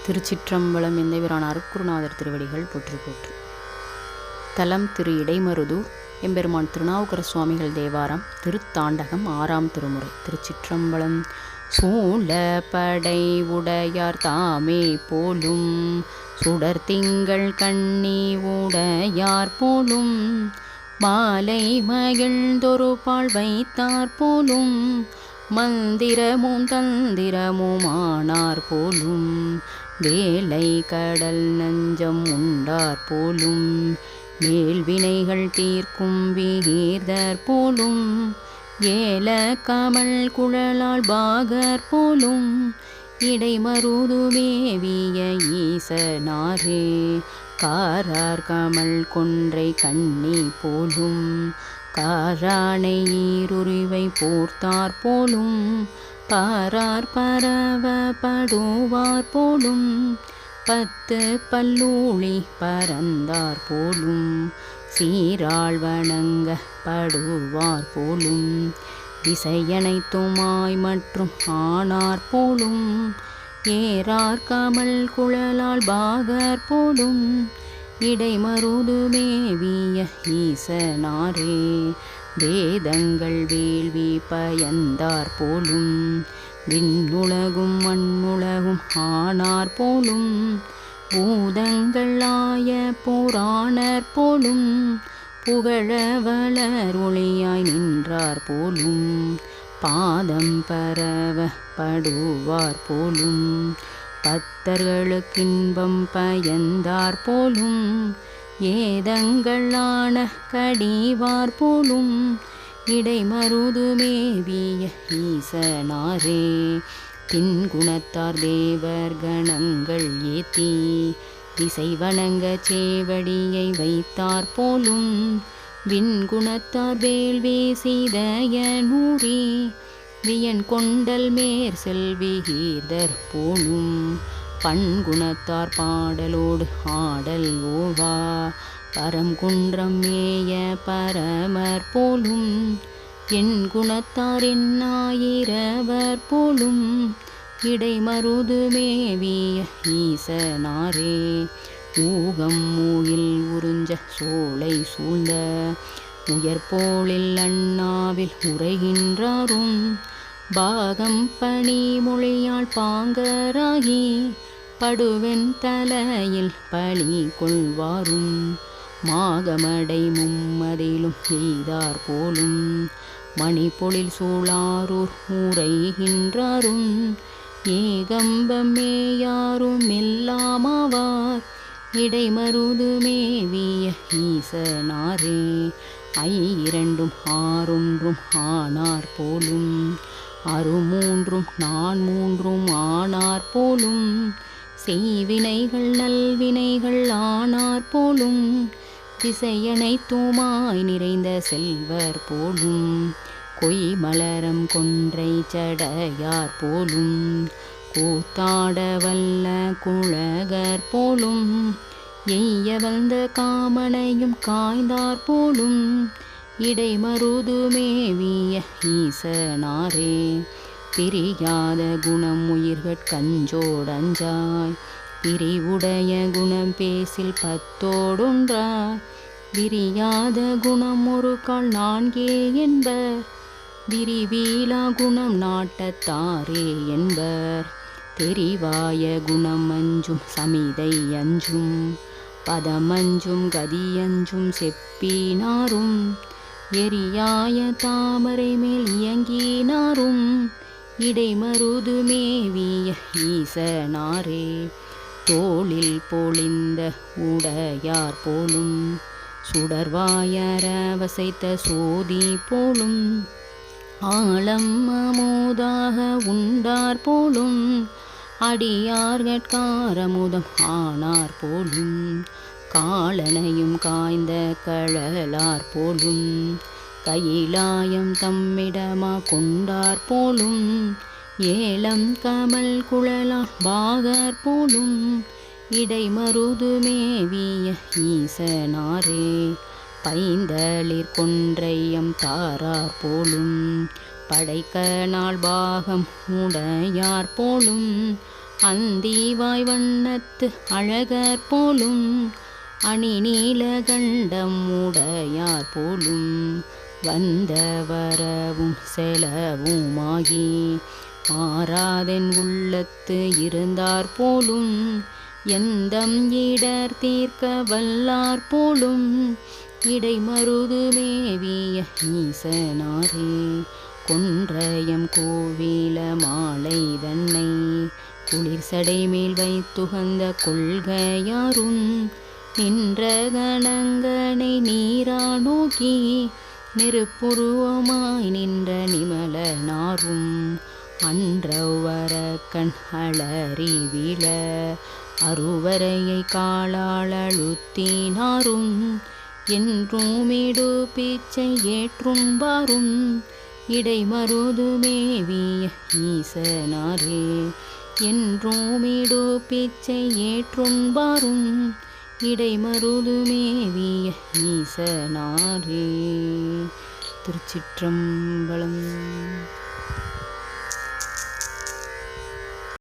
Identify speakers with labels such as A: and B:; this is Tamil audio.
A: திருச்சிற்றம்பலம். எந்தவிரான் அருட்குருநாதர் திருவடிகள் போற்றி போற்றி. தலம் திரு இடைமருதூர். எம்பெருமான் திருநாவுக்கர சுவாமிகள் தேவாரம். திருத்தாண்டகம் 6ஆம் திருமுறை. திருச்சிற்றம்பலம். சூழ படை உடையார் தாமே போலும் சுடர் திங்கள் கண்ணி உடையார் போலும் மாலை மகிழ்ந்தொரு பால் வைத்தார் போலும் மந்திரமும் தந்திரமும் ஆனார் போலும் வேலை கடல் நஞ்சம் உண்டார் போலும் மேல்வினைகள் தீர்க்கும் வீர்தர் போலும் ஏல கமல் குழலால் பாகர் போலும் இடைமருது மேவிய ஈசனாரே காரார் கமல் கொன்றை கண்ணி போலும் காரானை ஈருரிவை போர்த்தார் போலும் பாரார் பரவ படுவார் போலும் பத்து பல்லூழி பரந்தார் போலும் சீராள் வணங்க படுவார் போலும் திசையனைத்துமாய் மற்றும் ஆனார் போலும் ஏறார் கமல் குழலால் பாகர் போலும் இடைமருது மேவிய ஈசனாரே வேதங்கள் வேள்வி பயந்தார் போலும் விண்ணுலகும் மண்ணுலகும் ஆனார் போலும் பூதங்கள் ஆய புராணர் போலும் புகழ வளர் ஒளியாய் நின்றார் போலும் பாதம் பரவ படுவார் போலும் பத்தர்களுக்கின்பம் பயந்தார் போலும் ஏதங்களான கடிவார் போலும் இடைமருது மேவிய ஈசனாரே தின்குணத்தார் தேவர் கணங்கள் ஏத்தி திசை வணங்க சேவடியை வைத்தார் போலும் விண்குணத்தார் வேள்வி செய்தயனூரி வியன் கொண்டல் மேற் செல்விகீர்தர் போலும் பண்குணத்தார் பாடலோடு ஆடல் ஓவா பரம்குன்றம் மேய பரமர் போலும் என் குணத்தார் எண்ணாயிரவர் போலும் இடைமருது மேவிய ஈசனாரே ஊகம் மூயில் உறிஞ்ச சோலை சூழ்ந்த உயர்போலில் அண்ணாவில் உரைகின்றாரும் பாகம் பணி மொழியால் பாங்கராகி படுவென் தலையில் பழி கொள்வாரும் மாகமடை மும்மதிலும் எய்தார் போலும் மணிப்பொழில் சூளாரூர் உரைகின்றாரும் ஏகம்பமேயாரும் எல்லாமாவார் இடைமருது மேவிய ஈசனாரே ஐரண்டும் ஆறொன்றும் ஆனார் போலும் அறுமூன்றும் நான்மூன்றும் ஆனார் போலும் செய்வினைகள் நல்வினைகள் ஆனார் போலும் திசையனைத்துமாய் நிறைந்த செல்வர் போலும் கொய் மலரம் கொன்றை சடையார் போலும் கூத்தாட வல்ல குழகர் போலும் எய்ய வந்த காமனையும் காய்ந்தார் போலும் இடைமருது மேவிய ஈசனாரே பிரியாத குணம் உயிர்கட்கஞ்சோடஞ்சாய் பிரிவுடைய குணம் பேசில் பத்தோடொன்றாய் விரியாத குணம் ஒரு கால் நான்கே என்பர் விரிவீலா குணம் நாட்டத்தாரே என்பர் தெரிவாய குணம் அஞ்சும் சமிதை அஞ்சும் பதமஞ்சும் கதியஞ்சும் செப்பினாரும் எரியாய தாமரை மேல் இயங்கினாரும் இடைமருது மேவிய ஈசனாரே தோளில் பொழிந்த உடையார் போலும் சுடர்வாயர வசைத்த சோதி போலும் ஆலம் அமுதாக உண்டார் போலும் அடியார்கட்காரமுதம் ஆனார் போலும் காலனையும் காய்ந்த கழலார் போலும் கையிலாயம் தம்மிடமா கொண்டார் போலும் ஏலம் கமல் குழலா பாகர் போலும் இடைமருது மேவிய ஈசனாரே பைந்தளிர் கொன்றையம் தாரார் போலும் படைக்க நாள் பாகம் உடையார் போலும் அந்திவாய் வண்ணத்து அழகர் போலும் அணி நீலகண்டம் உடையார் போலும் வந்த வரவும் செலவுமாகி மாறாதென் உள்ளத்து இருந்தார் போலும் எந்தம் இடர் தீர்க்க வல்லார் போலும் இடைமருது மேவிய ஈசனாரே கொன்றையம் கோவில மாலை தன்னை குளிர் சடை மேல் வைத்துகந்த கொள்கையாரும் நின்ற கணங்கனை நீரா நோக்கி நெருப்புருவமாய் நின்ற நிமலனாரும் அன்றவர கண் அலறிவிழ அருவரையை காலாளழுத்தினாரும் என்றுமிடு பிச்சை ஏற்றும்பாரும் இடைமருது மேவிய ஈசனாரே என்றுமிடு பிச்சை ஏற்றும்பாரும் இடைமருது மேவிய ஈசனாரே. திருச்சிற்றம்பலம்.